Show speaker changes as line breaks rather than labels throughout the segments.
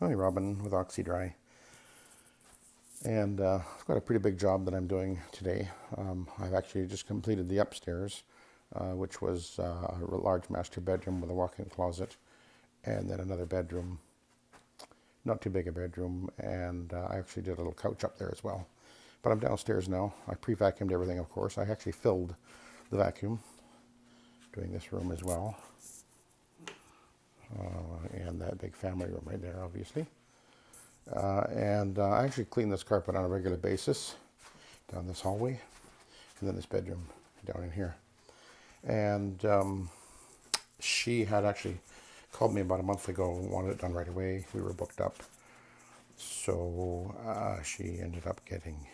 Hi, Robin with Oxy-Dry. And I've got a pretty big job that I'm doing today. I've actually just completed the upstairs, which was a large master bedroom with a walk-in closet, and then another bedroom, not too big a bedroom, and I actually did a little couch up there as well. But I'm downstairs now. I pre-vacuumed everything, of course. I actually filled the vacuum, doing this room as well. And that big family room right there, obviously. And I actually clean this carpet on a regular basis down this hallway, and then this bedroom down in here. And she had actually called me about a month ago and wanted it done right away. We were booked up. So she ended up getting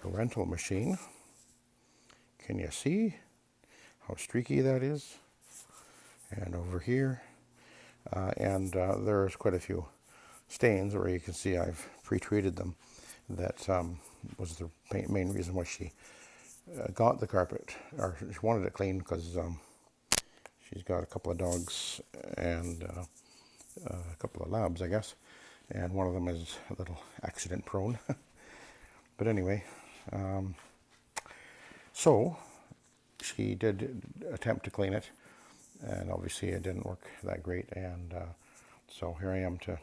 a rental machine. Can you see how streaky that is? And over here. There's quite a few stains where you can see I've pre-treated them. That was the main reason why she got the carpet, or she wanted it clean, because she's got a couple of dogs and a couple of labs, I guess, and one of them is a little accident prone. But anyway, so she did attempt to clean it, and obviously it didn't work that great, and so here I am to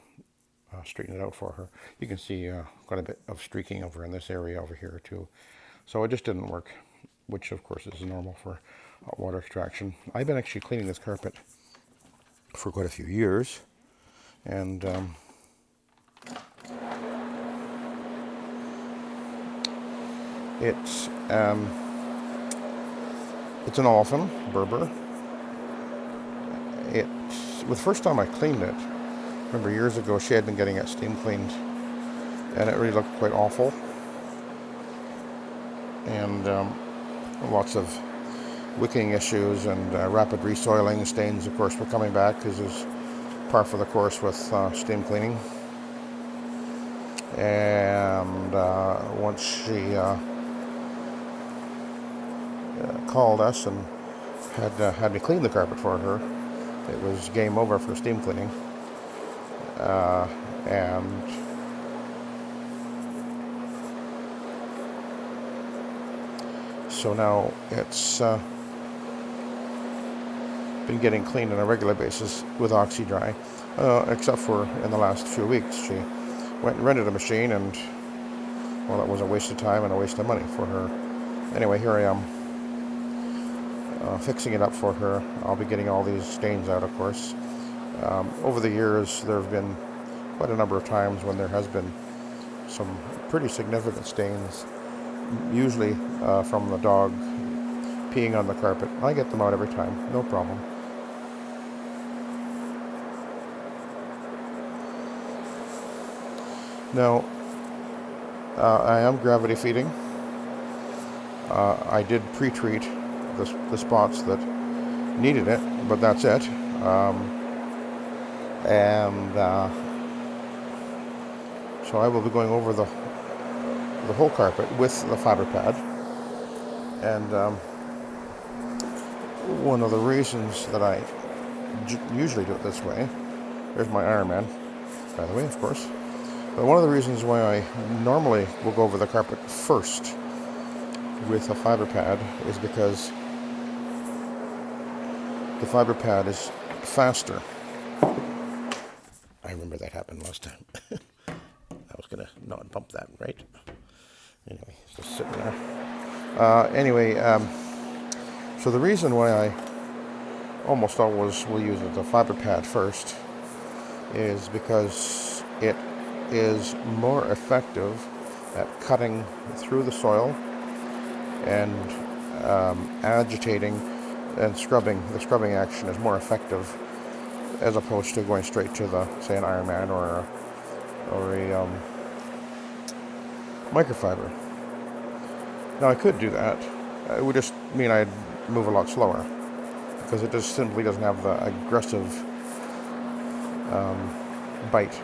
straighten it out for her. You can see quite a bit of streaking over in this area over here too. So it just didn't work, which of course is normal for hot water extraction. I've been actually cleaning this carpet for quite a few years, and it's an Olefin Berber. The first time I cleaned it, remember years ago, she had been getting it steam cleaned, and it really looked quite awful. And lots of wicking issues and rapid resoiling. Stains, of course, were coming back, because is par for the course with steam cleaning. And once she called us and had me clean the carpet for her, it was game over for steam cleaning. And so now it's been getting cleaned on a regular basis with Oxy-Dry, except for in the last few weeks. She went and rented a machine, and well, that was a waste of time and a waste of money for her. Anyway, here I am fixing it up for her. I'll be getting all these stains out, of course. Over the years, there have been quite a number of times when there has been some pretty significant stains, usually from the dog peeing on the carpet. I get them out every time, no problem. Now, I am gravity feeding. I did pre-treat the spots that needed it, but that's it. So I will be going over the whole carpet with the fibre pad. And one of the reasons that I usually do it this way, there's my Ironman, by the way, of course. But one of the reasons why I normally will go over the carpet first with a fibre pad is because the fibre pad is faster. I remember that happened last time. I was going to not bump that, right? Anyway, it's just sitting there. So the reason why I almost always will use the fibre pad first is because it is more effective at cutting through the soil and agitating and scrubbing. The scrubbing action is more effective as opposed to going straight to say an Ironman or a microfiber. Now I could do that. It would just mean I'd move a lot slower, because it just simply doesn't have the aggressive bite.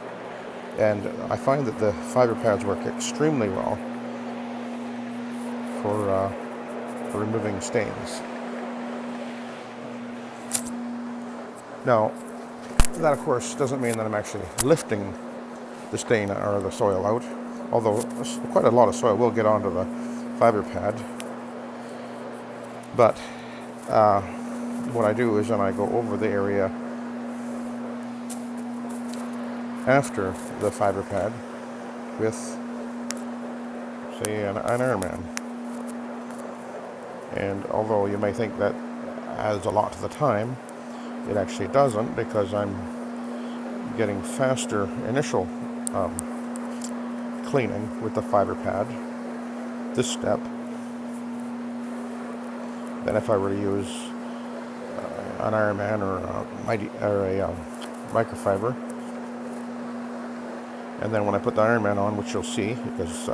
And I find that the fibre pads work extremely well for removing stains. Now, that of course doesn't mean that I'm actually lifting the stain or the soil out. Although quite a lot of soil will get onto the fiber pad. But what I do is then I go over the area after the fiber pad with, say, an ironman. And although you may think that adds a lot to the time, it actually doesn't, because I'm getting faster initial cleaning with the fiber pad, this step, than if I were to use an Ironman or a microfiber. And then when I put the Ironman on, which you'll see, because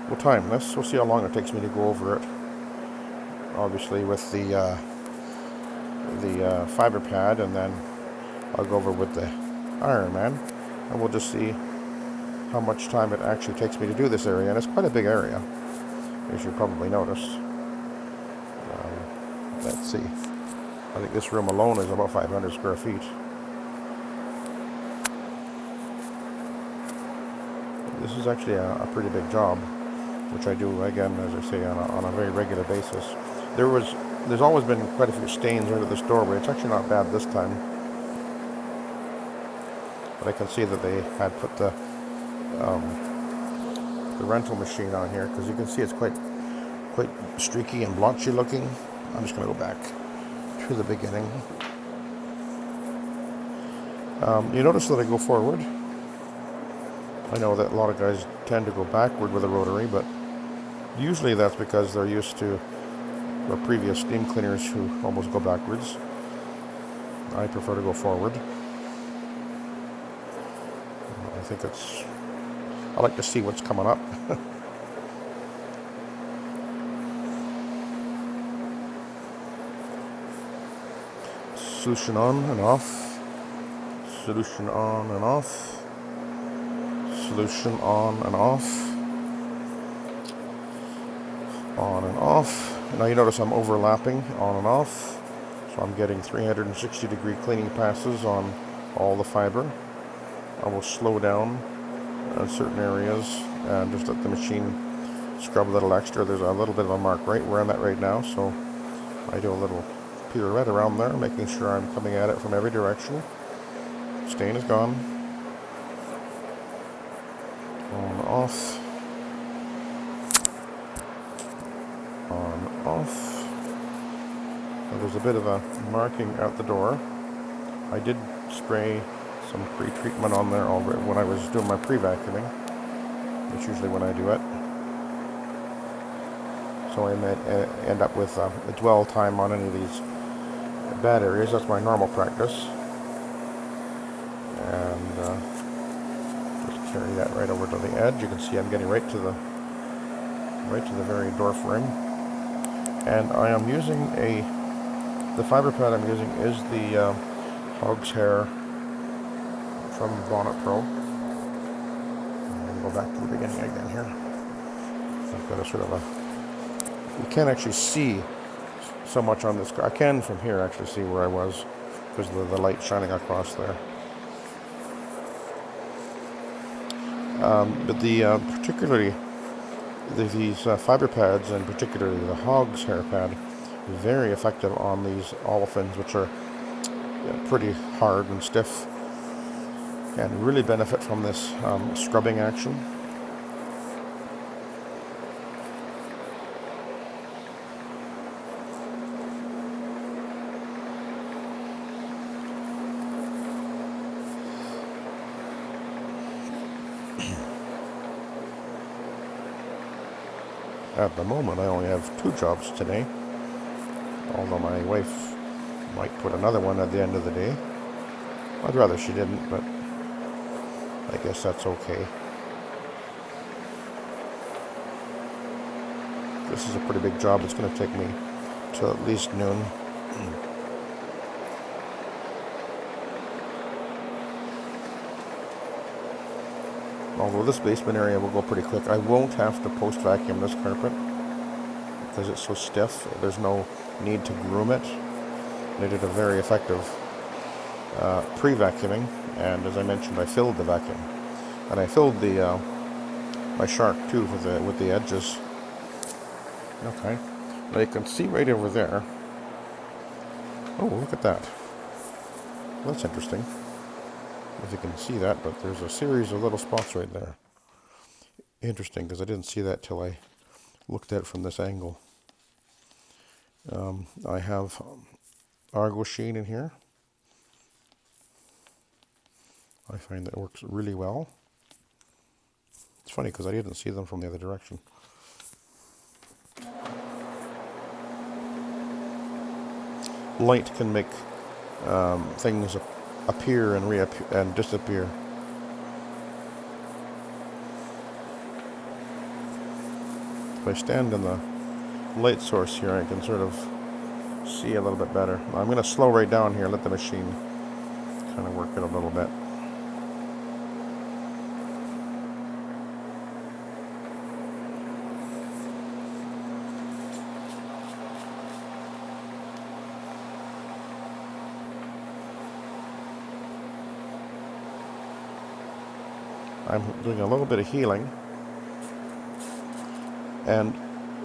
we'll time this, we'll see how long it takes me to go over it. Obviously with the fiber pad, and then I'll go over with the Ironman, and we'll just see how much time it actually takes me to do this area. And it's quite a big area, as you probably noticed. Let's see. I think this room alone is about 500 square feet. This is actually a pretty big job, which I do, again, as I say, on a very regular basis. There's always been quite a few stains right at this doorway. It's actually not bad this time. But I can see that they had put the rental machine on here, because you can see it's quite streaky and blotchy looking. I'm just going to go back to the beginning. You notice that I go forward. I know that a lot of guys tend to go backward with a rotary, but usually that's because they're used to the previous steam cleaners who almost go backwards. I prefer to go forward. I like to see what's coming up. Solution on and off. Solution on and off. Solution on and off. On and off. Now you notice I'm overlapping on and off. So I'm getting 360-degree cleaning passes on all the fiber. I will slow down in certain areas and just let the machine scrub a little extra. There's a little bit of a mark right where I'm at right now, so I do a little pirouette around there, making sure I'm coming at it from every direction. Stain is gone. On, off. On, off. Now there's a bit of a marking out the door. I did spray some pre-treatment on there already when I was doing my pre-vacuuming. That's usually when I do it. So I may end up with a dwell time on any of these bad areas. That's my normal practice. And just carry that right over to the edge. You can see I'm getting right to the very door frame. And I am using the fiber pad I'm using is the hog's hair from Bonnet Pro. I'm going to go back to the beginning again here. I've got a sort of you can't actually see so much on this car. I can from here actually see where I was, because of the light shining across there. But particularly these fiber pads, and particularly the hog's hair pad, is very effective on these olefins, which are pretty hard and stiff, and really benefit from this scrubbing action. At the moment, I only have 2 jobs today, although my wife might put another one at the end of the day. I'd rather she didn't, but I guess that's okay. This is a pretty big job. It's going to take me till at least noon. Although this basement area will go pretty quick. I won't have to post-vacuum this carpet because it's so stiff. There's no need to groom it. They did a very effective pre-vacuuming, and as I mentioned, I filled the vacuum. And I filled the my shark too with the edges. Okay. Now you can see right over there. Oh, look at that. That's interesting. If you can see that, but there's a series of little spots right there. Interesting, because I didn't see that till I looked at it from this angle. I have Argo sheen in here. I find that works really well. It's funny because I didn't see them from the other direction. Light can make things appear and reappear and disappear. If I stand in the light source here, I can sort of see a little bit better. I'm going to slow right down here, let the machine kind of work it a little bit. I'm doing a little bit of healing, and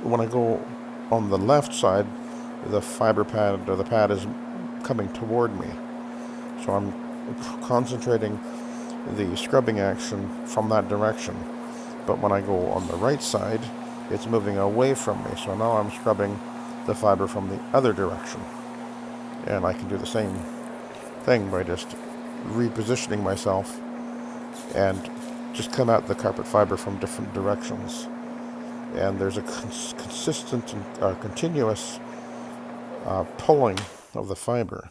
when I go on the left side, the fiber pad or the pad is coming toward me, so I'm concentrating the scrubbing action from that direction. But when I go on the right side, it's moving away from me, so now I'm scrubbing the fiber from the other direction, and I can do the same thing by just repositioning myself and just come at the carpet fiber from different directions. And there's a consistent and continuous pulling of the fiber.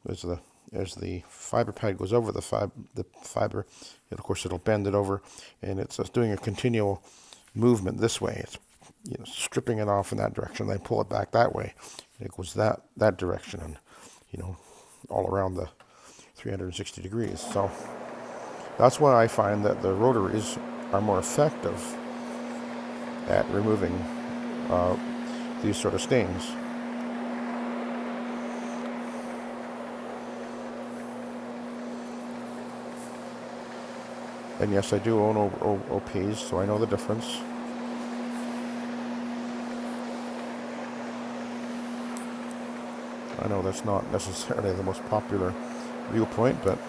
As the fiber pad goes over the fiber, and of course it'll bend it over, and it's doing a continual movement this way. It's stripping it off in that direction, then pull it back that way, and it goes that direction, and all around the 360 degrees. So that's why I find that the rotaries are more effective at removing these sort of stains. And yes, I do own OPs, so I know the difference. I know that's not necessarily the most popular viewpoint, but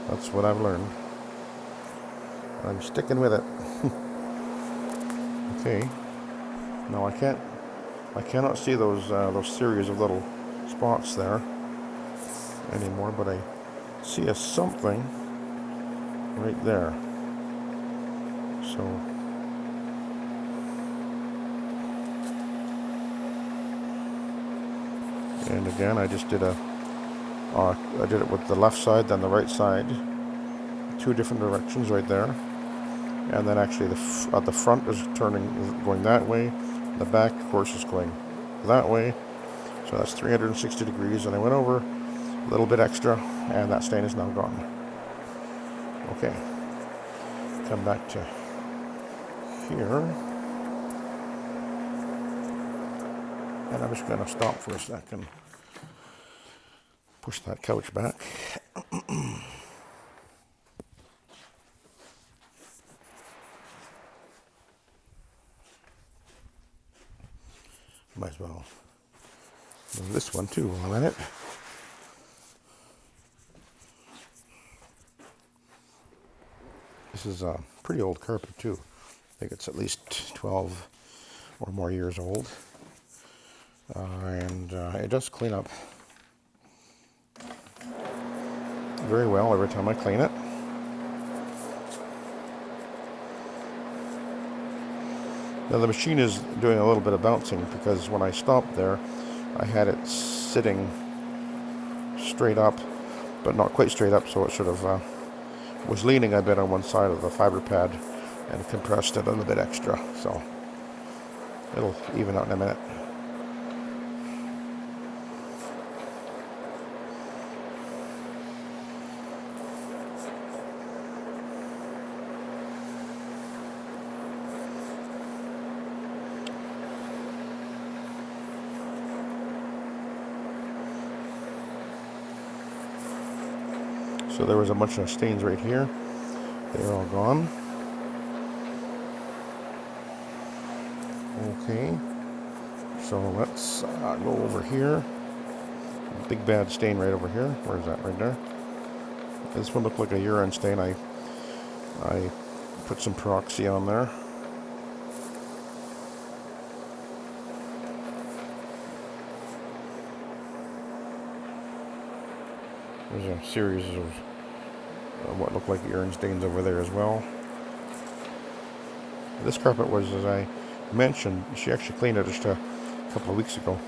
that's what I've learned. I'm sticking with it. Okay. Now I cannot see those series of little spots there anymore, but I see a something right there. So and again, I just did I did it with the left side, then the right side, two different directions right there. And then actually the front is going that way. The back, of course, is going that way. So that's 360 degrees. And I went over a little bit extra, and that stain is now gone. Okay. Come back to here. And I'm just going to stop for a second. Push that couch back. Might as well move this one too while I'm at it. This is a pretty old carpet too. I think it's at least 12 or more years old. And it does clean up very well every time I clean it. Now the machine is doing a little bit of bouncing because when I stopped there, I had it sitting straight up, but not quite straight up, so it sort of was leaning a bit on one side of the fiber pad and compressed it a little bit extra, so it'll even out in a minute. So there was a bunch of stains right here, They're all gone. Okay, so let's go over here. Big bad stain right over here. Where is that? Right there. This one looked like a urine stain. I put some peroxy on there. There's a series of what looked like urine stains over there as well. This carpet was, as I mentioned, she actually cleaned it just a couple of weeks ago.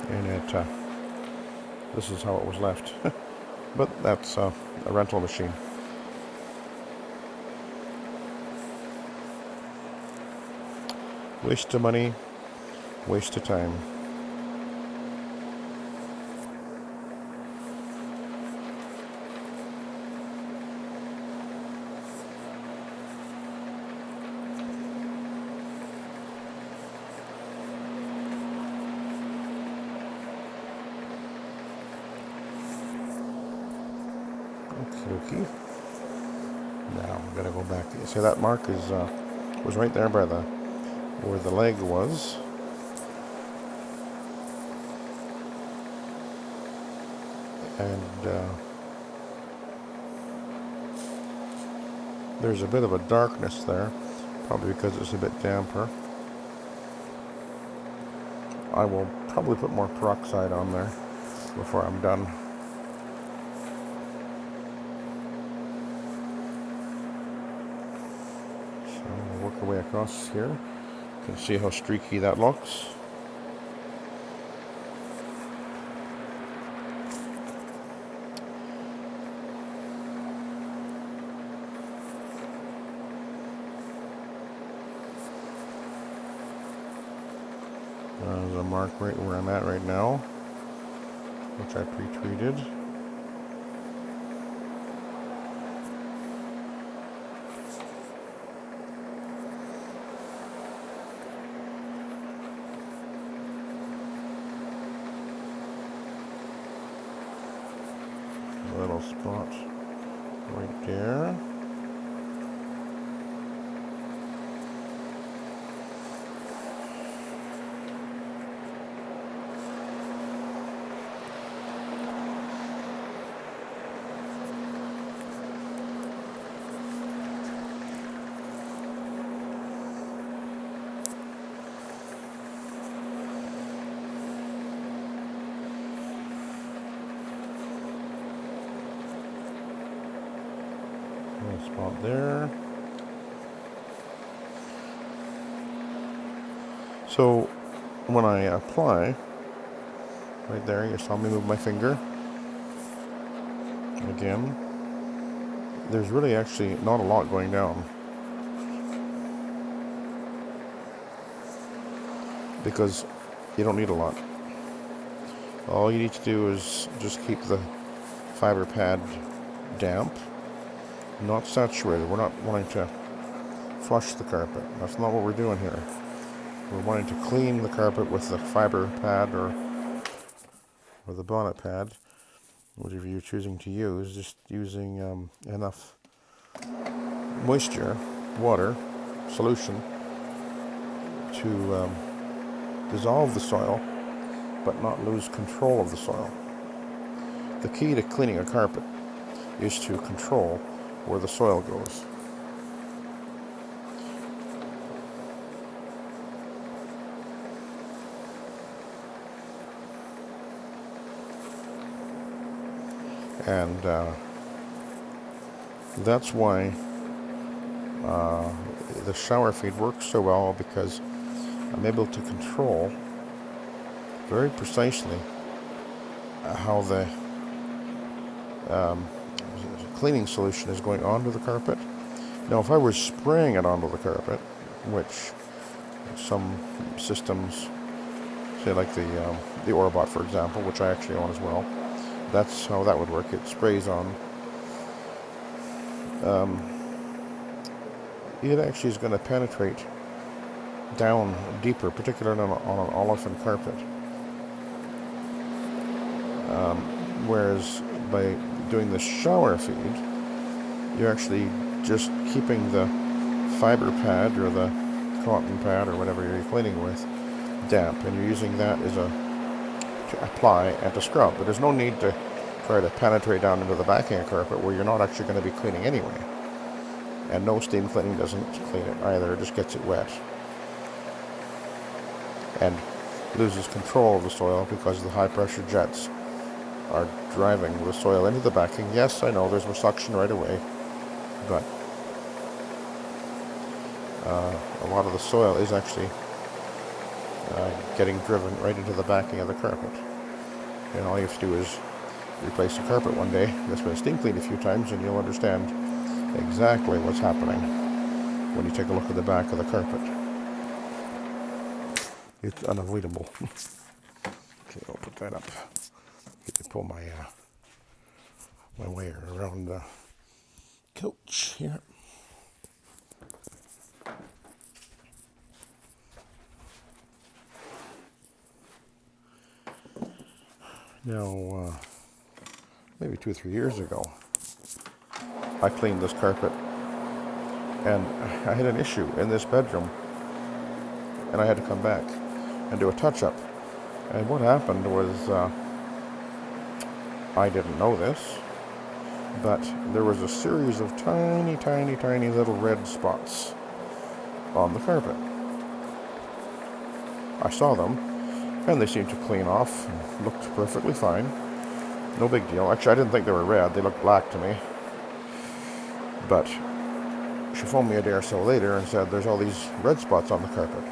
And this is how it was left. But that's a rental machine. Waste of money, waste of time. Okay. Now I'm gonna go back. You see that mark is was right there by the where the leg was. And there's a bit of a darkness there, probably because it's a bit damper. I will probably put more peroxide on there before I'm done. So we'll work our way across here. You can see how streaky that looks. There's a mark right where I'm at right now, which I pre-treated. A little spot right there. Spot there. So when I apply, right there, you saw me move my finger. Again, there's really actually not a lot going down, because you don't need a lot. All you need to do is just keep the fiber pad damp, not saturated. We're not wanting to flush the carpet. That's not what we're doing here. We're wanting to clean the carpet with the fiber pad or the bonnet pad, whatever you're choosing to use, just using enough moisture, water, solution to dissolve the soil but not lose control of the soil. The key to cleaning a carpet is to control where the soil goes. And that's why the shower feed works so well, because I'm able to control very precisely how the cleaning solution is going onto the carpet. Now, if I were spraying it onto the carpet, which some systems, say like the Orbot, for example, which I actually own as well, that's how that would work. It sprays on. It actually is going to penetrate down deeper, particularly on an olefin carpet. Whereas by doing the shower feed, you're actually just keeping the fibre pad or the cotton pad or whatever you're cleaning with damp, and you're using that as to apply and to scrub. But there's no need to try to penetrate down into the backing of carpet where you're not actually going to be cleaning anyway. And no steam cleaning doesn't clean it either, it just gets it wet. And loses control of the soil because the high pressure jets are driving the soil into the backing. Yes, I know there's a suction right away, but a lot of the soil is actually getting driven right into the backing of the carpet. And all you have to do is replace the carpet one day that's been steam cleaned a few times, and you'll understand exactly what's happening when you take a look at the back of the carpet. It's unavoidable. Okay, I'll put that up. You can pull my my wire around the couch here. Now, maybe 2 or 3 years ago, I cleaned this carpet, and I had an issue in this bedroom, and I had to come back and do a touch-up. And what happened was, I didn't know this, but there was a series of tiny, tiny, tiny little red spots on the carpet. I saw them, and they seemed to clean off and looked perfectly fine. No big deal. Actually, I didn't think they were red. They looked black to me. But she phoned me a day or so later and said there's all these red spots on the carpet.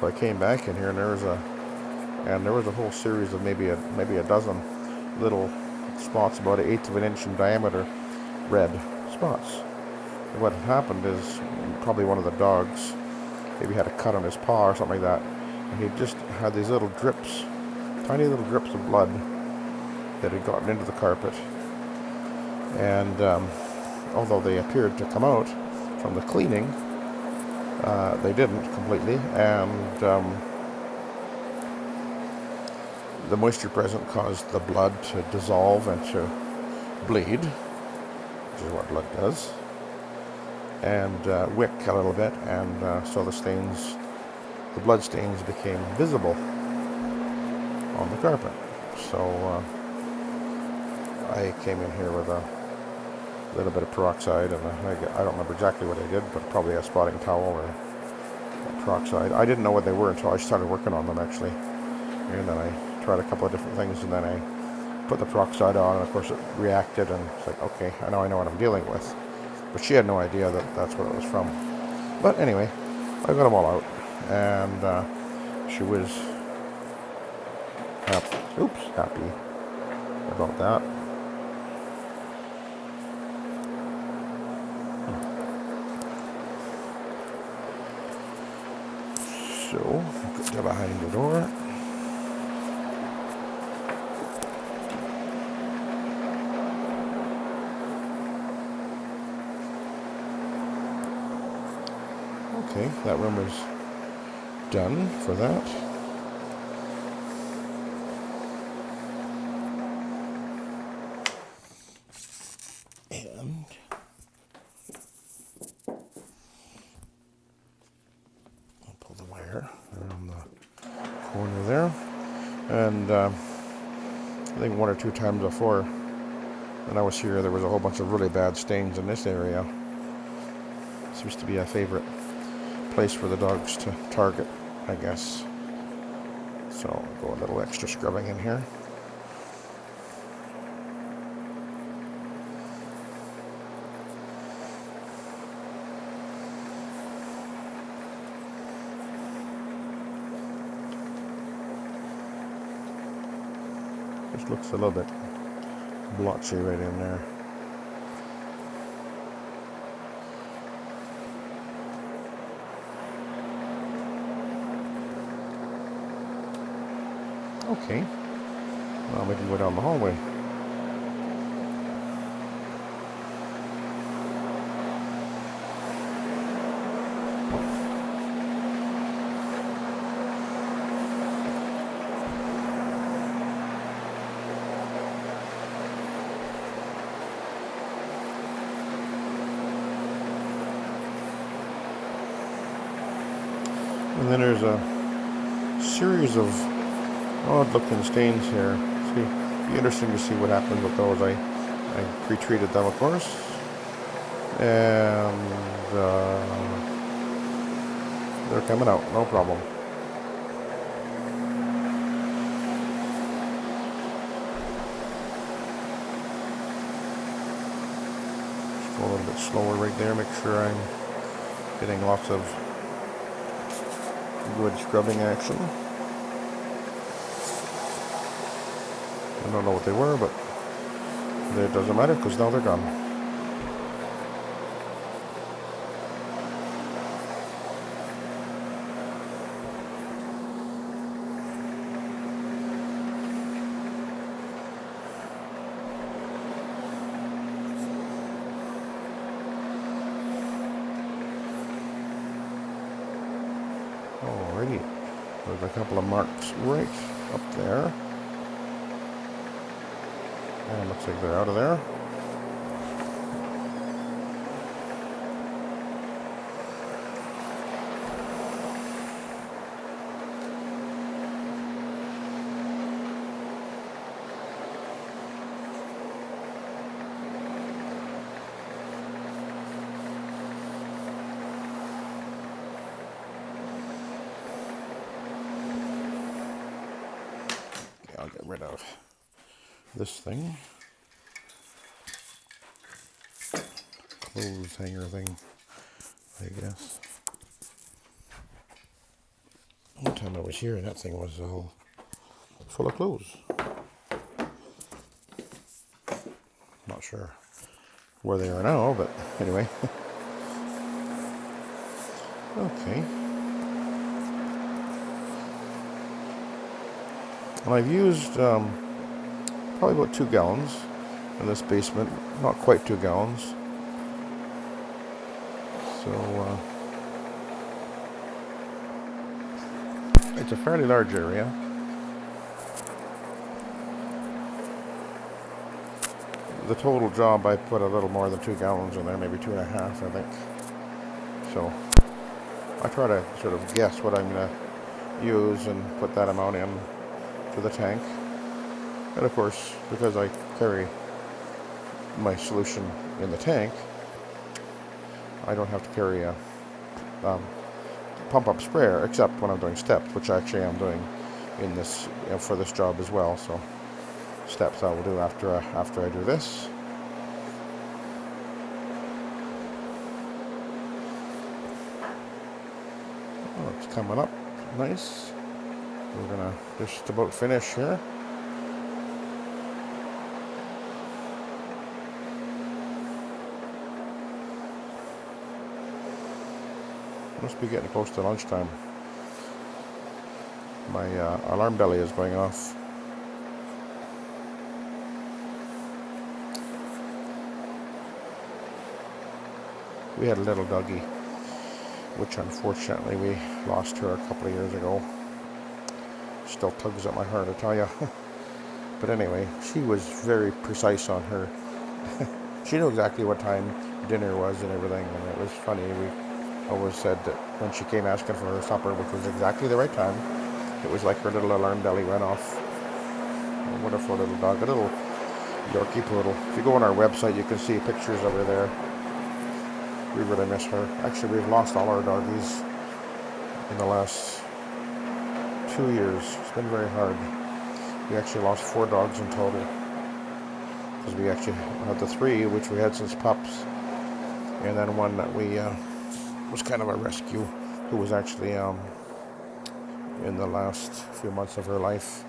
So I came back in here, and there was a whole series of maybe a dozen little spots, about 1/8 of an inch in diameter, red spots. And what had happened is probably one of the dogs maybe had a cut on his paw or something like that, and he just had these little drips, tiny little drips of blood that had gotten into the carpet. And although they appeared to come out from the cleaning, they didn't completely, and the moisture present caused the blood to dissolve and to bleed, which is what blood does, and wick a little bit, and so the blood stains became visible on the carpet. So I came in here with a little bit of peroxide, and I don't remember exactly what I did, but probably a spotting towel or peroxide. I didn't know what they were until I started working on them, actually. And then I tried a couple of different things, and then I put the peroxide on, and of course it reacted, and it's like, okay, I know what I'm dealing with. But she had no idea that that's what it was from. But anyway, I got them all out, and she was happy about that. So, put that behind the door. Okay, that room is done for that. And I'll pull the wire around the corner there. And I think 1 or 2 times before when I was here, there was a whole bunch of really bad stains in this area. Seems to be a favorite place for the dogs to target, I guess. So I'll go a little extra scrubbing in here. Just looks a little bit blotchy right in there. Okay, well, we can go down the hallway. And then there's a series of odd-looking stains here. See, be interesting to see what happens with those. I pre-treated them, of course, and they're coming out, no problem. Just go a little bit slower right there. Make sure I'm getting lots of good scrubbing action. I don't know what they were, but it doesn't matter because now they're gone. Alrighty, there's a couple of marks right up there. And looks like they're out of there. I'll get rid of this thing. Clothes hanger thing, I guess. One time I was here, that thing was all full of clothes. Not sure where they are now, but anyway. Okay. And I've used probably about 2 gallons in this basement. Not quite 2 gallons. So it's a fairly large area. The total job, I put a little more than 2 gallons in there, maybe 2.5, I think. So I try to sort of guess what I'm going to use and put that amount in to the tank. And of course, because I carry my solution in the tank, I don't have to carry a pump-up sprayer, except when I'm doing steps, which actually I'm doing in this for this job as well. So steps I will do after I do this. Oh, it's coming up nice. We're gonna just about finish here. Must be getting close to lunchtime. My alarm belly is going off. We had a little doggy, which unfortunately we lost her a couple of years ago. Still tugs at my heart, I tell you. But anyway, she was very precise on her. She knew exactly what time dinner was and everything, and it was funny. We always said that when she came asking for her supper, which was exactly the right time, it was like her little alarm belly went off. A wonderful little dog, a little Yorkie poodle. If you go on our website, you can see pictures of her there. We really miss her. Actually, we've lost all our doggies in the last 2 years. It's been very hard. We actually lost 4 dogs in total, because we actually had the 3 which we had since pups, and then one that we was kind of a rescue, who was actually in the last few months of her life.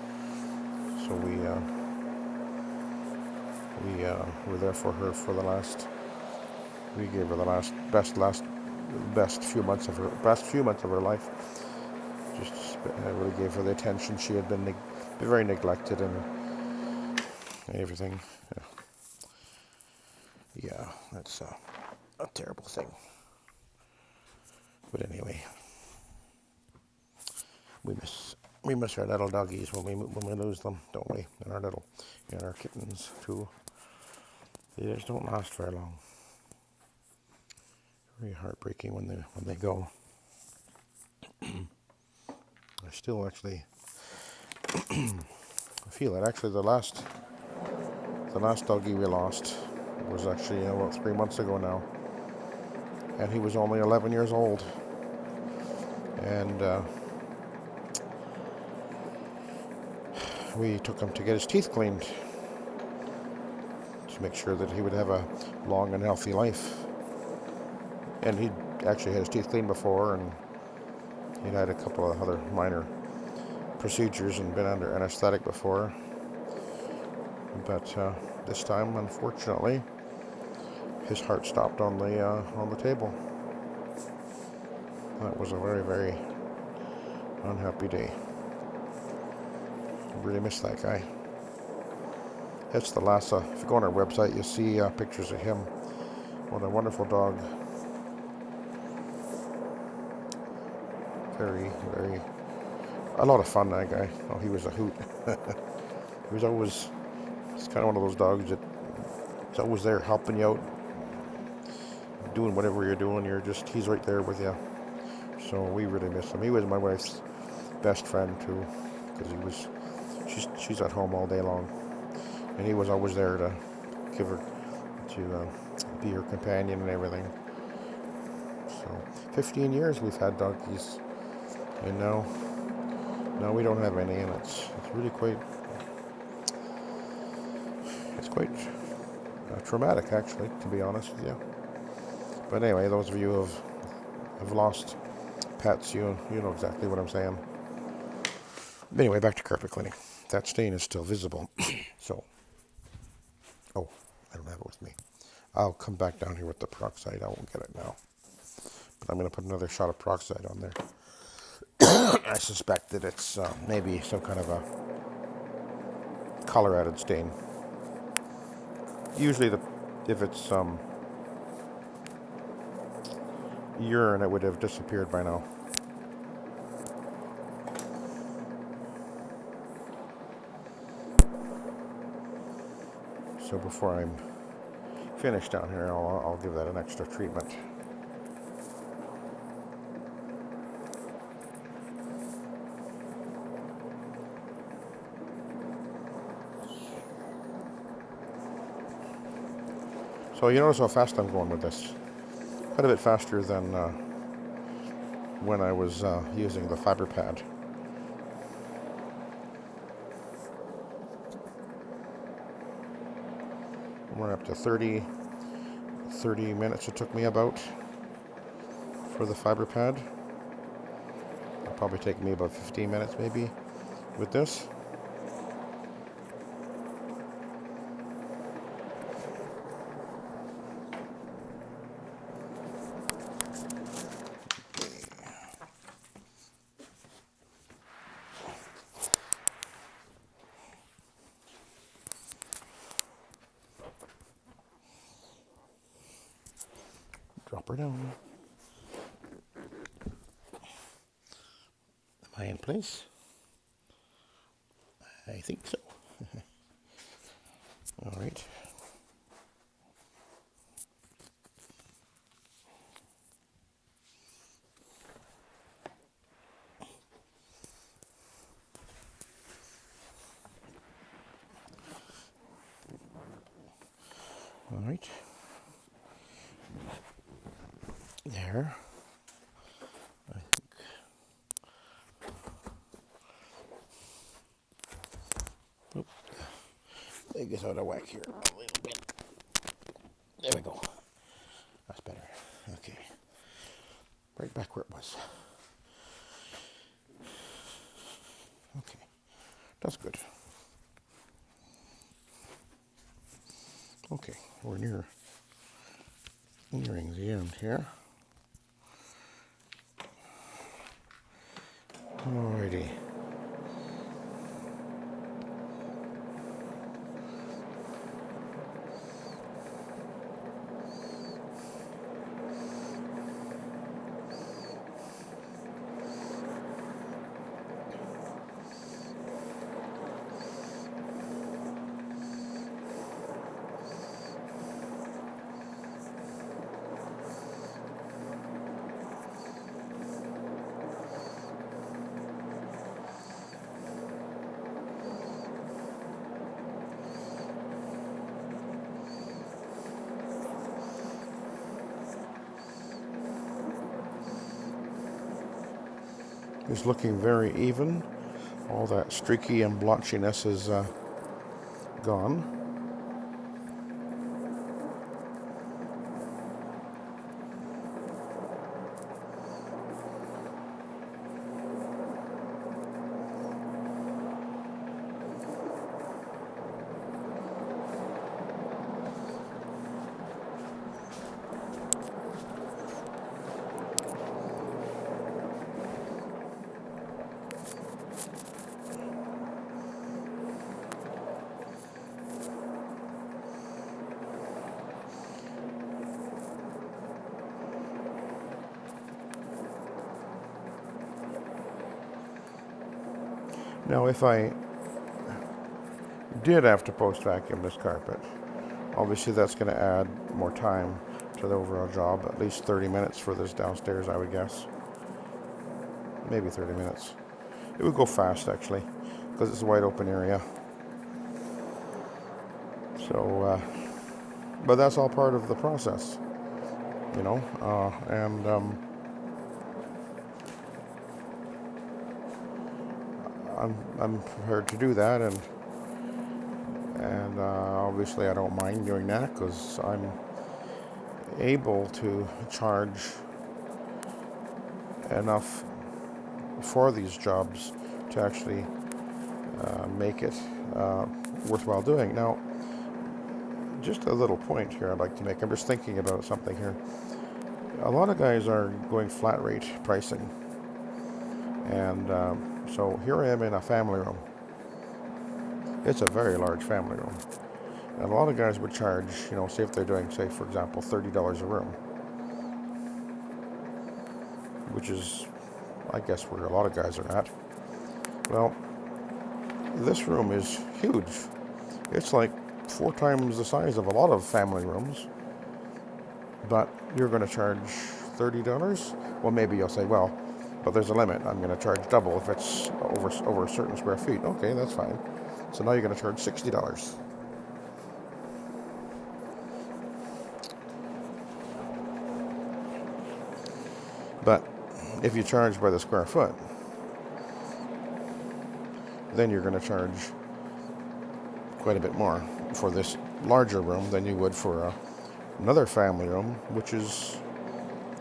So we were there for her for the last. We gave her the best few months of her life. Just really gave her the attention. She had been very neglected and everything. Yeah, that's a terrible thing. But anyway, we miss our little doggies when we lose them, don't we? And our kittens too. They just don't last very long. Very heartbreaking when they go. still actually feel it. Actually, the last doggy we lost was actually about 3 months ago now, and he was only 11 years old. And we took him to get his teeth cleaned to make sure that he would have a long and healthy life. And he'd actually had his teeth cleaned before, and he'd had a couple of other minor procedures and been under anesthetic before. But this time, unfortunately, his heart stopped on the table. That was a very, very unhappy day. I really miss that guy. That's the last. If you go on our website, you'll see pictures of him. What a wonderful dog. Very, very. A lot of fun, that guy. Oh, he was a hoot. He was always. He's kind of one of those dogs that is always there helping you out, doing whatever you're doing. He's right there with you. So we really miss him. He was my wife's best friend too, because she's at home all day long, and he was always there to give her, to be her companion and everything. So 15 years we've had donkeys, and now we don't have any, and it's really quite traumatic, actually, to be honest with you. But anyway, those of you who have lost pets, you know exactly what I'm saying. Anyway, back to carpet cleaning. That stain is still visible. So, oh, I don't have it with me. I'll come back down here with the peroxide. I won't get it now. But I'm going to put another shot of peroxide on there. I suspect that it's maybe some kind of a color-added stain. Usually, if it's urine, it would have disappeared by now. So before I'm finished down here, I'll give that an extra treatment. So you notice how fast I'm going with this. Quite a bit faster than when I was using the fiber pad. We're up to 30 minutes it took me about for the fiber pad. It'll probably take me about 15 minutes maybe with this. Drop her down. Am I in place? I think so. All right. All right. There. I think. Oop. It gets out of whack here a little bit. There we go. That's better. Okay. Right back where it was. Okay. That's good. Okay. We're nearing the end here. Alrighty. is looking very even. All that streaky and blotchiness is gone. Now, if I did have to post vacuum this carpet, obviously that's going to add more time to the overall job, at least 30 minutes for this downstairs, I would guess. Maybe 30 minutes. It would go fast, actually, because it's a wide open area. So, but that's all part of the process, you know, I'm prepared to do that, and obviously I don't mind doing that because I'm able to charge enough for these jobs to actually make it worthwhile doing. Now, just a little point here I'd like to make. I'm just thinking about something here. A lot of guys are going flat rate pricing, and so here I am in a family room. It's a very large family room. And a lot of guys would charge, you know, say if they're doing, say, for example, $30 a room, which is, I guess, where a lot of guys are at. Well, this room is huge. It's like 4 times the size of a lot of family rooms. But you're going to charge $30? Well, maybe you'll say, well, but there's a limit. I'm going to charge double if it's over a certain square feet. Okay, that's fine. So now you're going to charge $60. But if you charge by the square foot, then you're going to charge quite a bit more for this larger room than you would for another family room, which is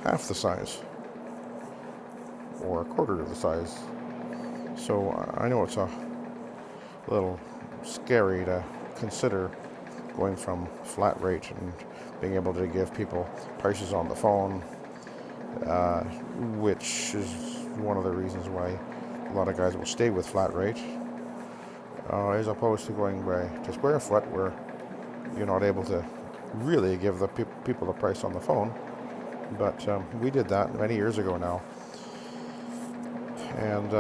half the size or a quarter of the size. So I know it's a little scary to consider going from flat rate and being able to give people prices on the phone, which is one of the reasons why a lot of guys will stay with flat rate, as opposed to going to square foot, where you're not able to really give the people the price on the phone. But we did that many years ago now, and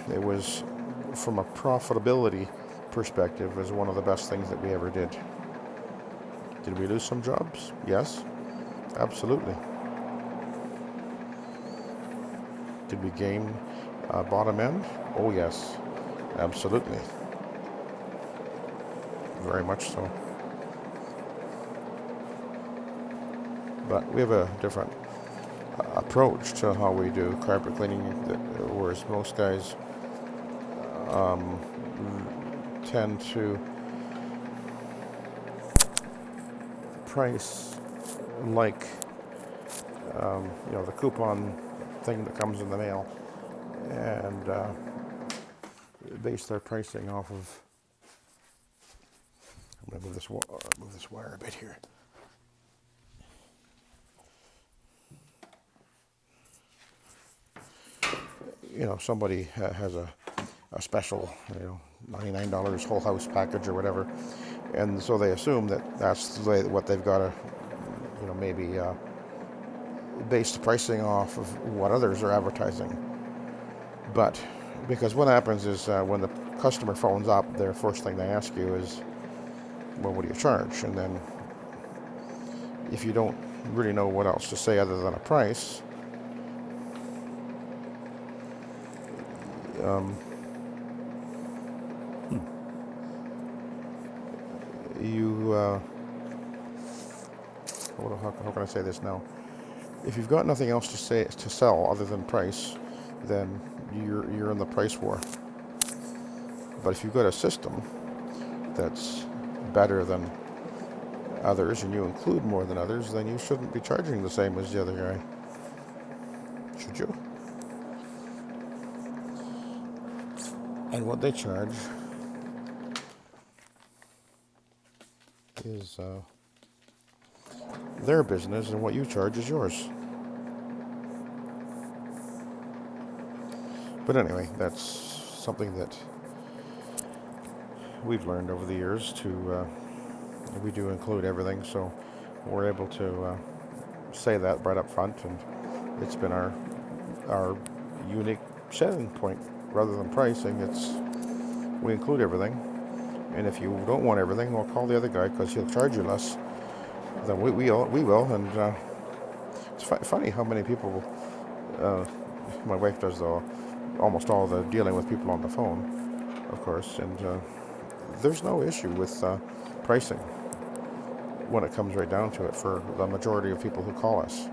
it was, from a profitability perspective, was one of the best things that we ever did. Did we lose some jobs? Yes, absolutely. Did we gain bottom end? Oh yes, absolutely. Very much so. But we have a different approach to how we do carpet cleaning, whereas most guys tend to price like the coupon thing that comes in the mail, and base their pricing off of. I'm going to move this wire a bit here. You know, somebody has a special, $99 whole house package or whatever, and so they assume that that's what they've got to, maybe base the pricing off of what others are advertising. But because what happens is when the customer phones up, their first thing they ask you is, well, what do you charge? And then if you don't really know what else to say other than a price, how can I say this now? If you've got nothing else to sell other than price, then you're in the price war. But if you've got a system that's better than others and you include more than others, then you shouldn't be charging the same as the other guy. Should you? And what they charge is their business, and what you charge is yours. But anyway, that's something that we've learned over the years to, we do include everything, so we're able to say that right up front, and it's been our unique selling point. Rather than pricing, we include everything, and if you don't want everything, we'll call the other guy because he'll charge you less. Then we will, and it's funny how many people. My wife does almost all the dealing with people on the phone, of course, and there's no issue with pricing when it comes right down to it for the majority of people who call us.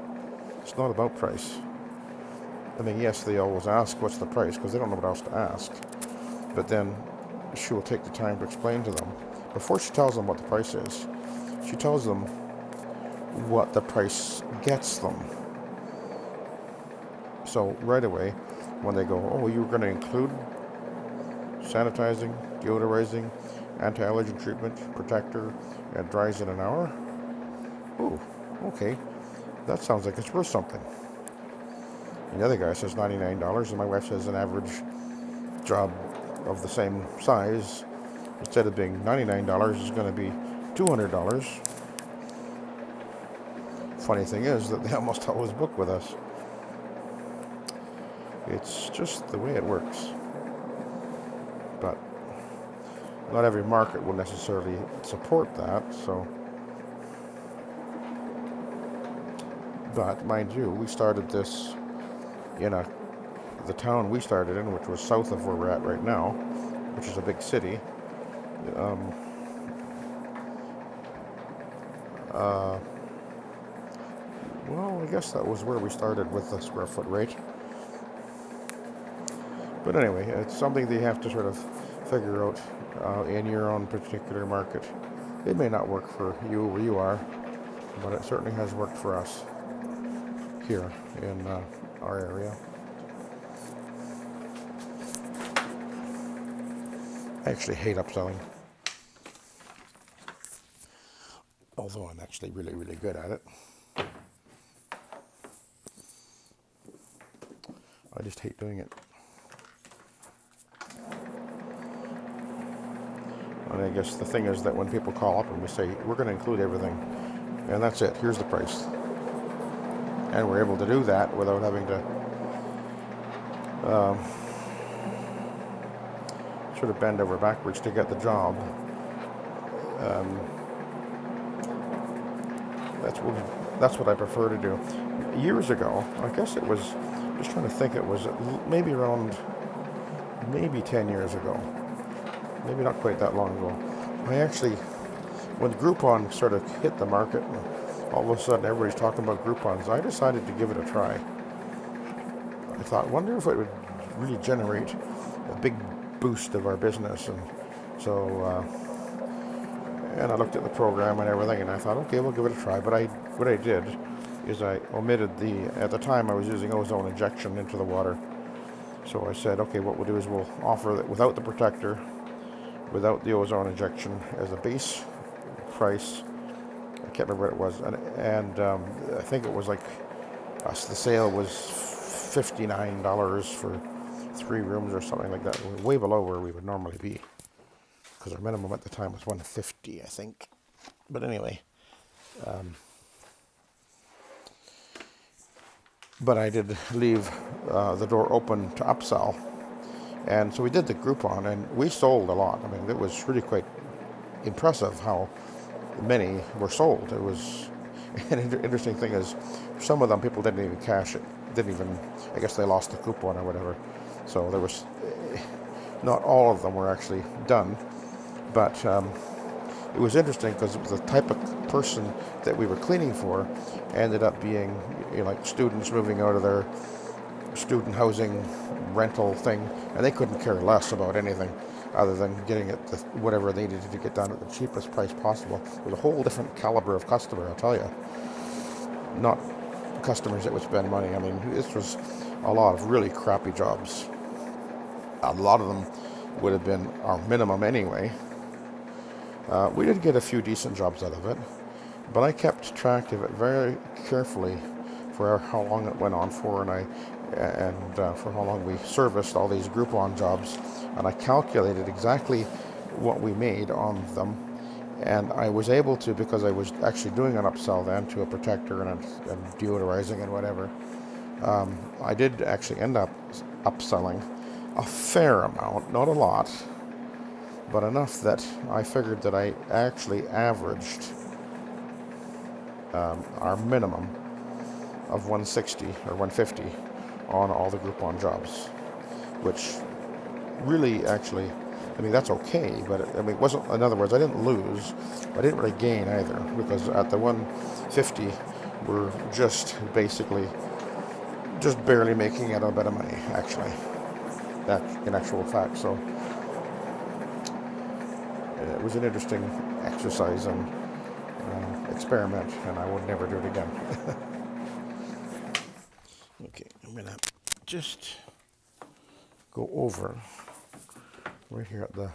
It's not about price. I mean, yes, they always ask what's the price because they don't know what else to ask, but then she will take the time to explain to them. Before she tells them what the price is, she tells them what the price gets them. So right away, when they go, oh, you're going to include sanitizing, deodorizing, anti-allergen treatment, protector, and dries in an hour? Oh, okay. That sounds like it's worth something. And the other guy says $99, and my wife says an average job of the same size, instead of being $99, is going to be $200. Funny thing is that they almost always book with us. It's just the way it works. But not every market will necessarily support that, so. But mind you, we started this in the town we started in, which was south of where we're at right now, which is a big city. Well, I guess that was where we started with the square foot rate. But anyway, it's something that you have to sort of figure out in your own particular market. It may not work for you where you are, but it certainly has worked for us here in our area. I actually hate upselling, although I'm actually really, really good at it. I just hate doing it. And I guess the thing is that when people call up and we say, we're going to include everything, and that's it, here's the price. And we're able to do that without having to sort of bend over backwards to get the job. That's what I prefer to do. Years ago, I guess it was, just trying to think, it was maybe 10 years ago. Maybe not quite that long ago. I actually, when Groupon sort of hit the market, all of a sudden everybody's talking about Groupons, I decided to give it a try. I thought, wonder if it would really generate a big boost of our business. And so, and I looked at the program and everything, and I thought, okay, we'll give it a try. But what I did is I omitted at the time I was using ozone injection into the water. So I said, okay, what we'll do is we'll offer that without the protector, without the ozone injection as a base price. I can't remember what it was, and I think it was like the sale was $59 for 3 rooms or something like that, way below where we would normally be, because our minimum at the time was $150, I think. But anyway, but I did leave the door open to upsell. And so we did the Groupon, and we sold a lot. I mean, it was really quite impressive how many were sold. It was an interesting thing is some of them people didn't even cash it. I guess they lost the coupon or whatever. So there was, not all of them were actually done. But it was interesting because it was the type of person that we were cleaning for ended up being like students moving out of their student housing rental thing, and they couldn't care less about anything other than getting it whatever they needed to get done at the cheapest price possible. It was a whole different caliber of customer, I'll tell you. Not customers that would spend money. I mean, this was a lot of really crappy jobs. A lot of them would have been our minimum anyway. We did get a few decent jobs out of it, but I kept track of it very carefully for how long it went on for, and for how long we serviced all these Groupon jobs, and I calculated exactly what we made on them, and I was able to, because I was actually doing an upsell then to a protector and deodorizing and whatever. I did actually end up upselling a fair amount, not a lot, but enough that I figured that I actually averaged our minimum of 160 or 150 on all the Groupon jobs, which really actually, I mean, that's okay, but I mean, it wasn't, in other words, I didn't lose, but I didn't really gain either, because at the 150, we're just basically just barely making it a bit of money, actually. That's in actual fact. So it was an interesting exercise and experiment, and I would never do it again. Okay, I'm gonna just go over right here at the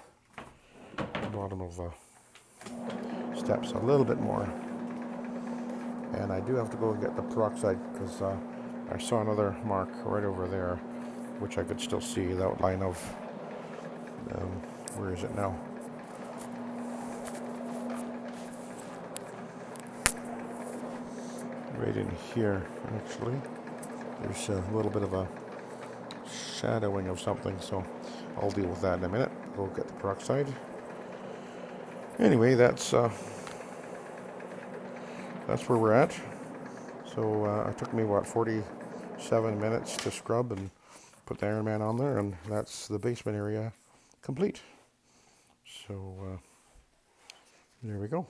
bottom of the steps a little bit more, and I do have to go and get the peroxide, because I saw another mark right over there, which I could still see the outline of. Where is it now? Right in here, actually. There's a little bit of a shadowing of something, so I'll deal with that in a minute. Go get the peroxide. Anyway, that's where we're at. So it took me, 47 minutes to scrub and put the Ironman on there, and that's the basement area complete. So there we go.